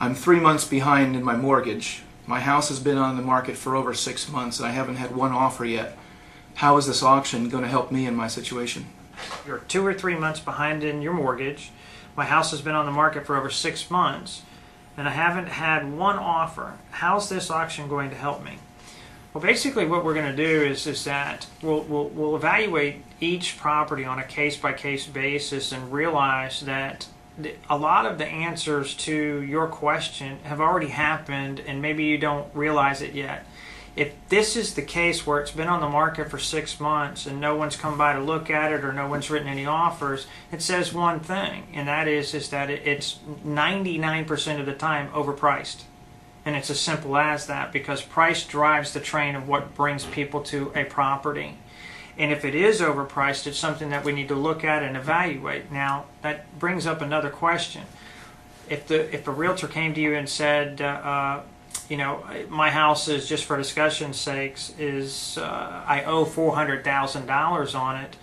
I'm 3 months behind in my mortgage. My house has been on the market for over 6 months and I haven't had one offer yet. How is this auction going to help me in my situation? You're 2 or 3 months behind in your mortgage. My house has been on the market for over 6 months and I haven't had one offer. How's this auction going to help me? Well, basically what we're going to do is that we'll evaluate each property on a case-by-case basis and realize that a lot of the answers to your question have already happened and maybe you don't realize it yet. If this is the case where it's been on the market for 6 months and no one's come by to look at it or no one's written any offers, it says one thing, and that is that it's 99% of the time overpriced. And it's as simple as that, because price drives the train of what brings people to a property. And if it is overpriced, it's something that we need to look at and evaluate. Now, that brings up another question. If a realtor came to you and said, you know, my house is, just for discussion's sakes, I owe $400,000 on it,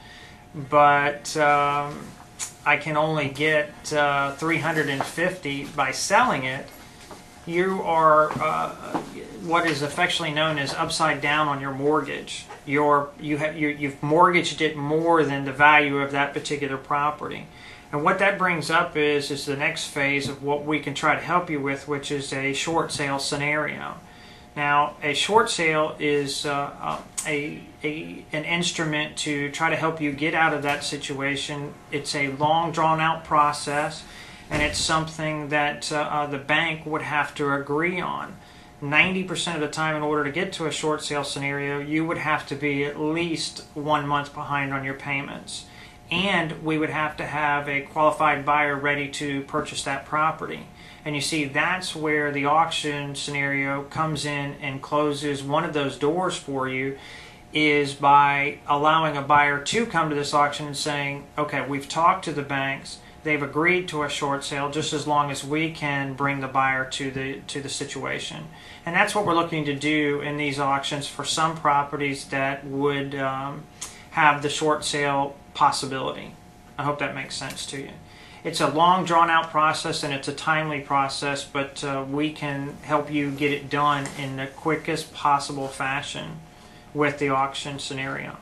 but I can only get $350 by selling it, you are what is affectionately known as upside down on your mortgage. You've mortgaged it more than the value of that particular property. And what that brings up is the next phase of what we can try to help you with, which is a short sale scenario. Now, a short sale is an instrument to try to help you get out of that situation. It's a long, drawn-out process, and it's something that the bank would have to agree on. 90% of the time, in order to get to a short sale scenario, you would have to be at least 1 month behind on your payments. And we would have to have a qualified buyer ready to purchase that property. And you see, that's where the auction scenario comes in and closes one of those doors for you, is by allowing a buyer to come to this auction and saying, okay, we've talked to the banks, they've agreed to a short sale just as long as we can bring the buyer to the situation. And that's what we're looking to do in these auctions for some properties that would have the short sale possibility. I hope that makes sense to you. It's a long, drawn-out process and it's a timely process, but we can help you get it done in the quickest possible fashion with the auction scenario.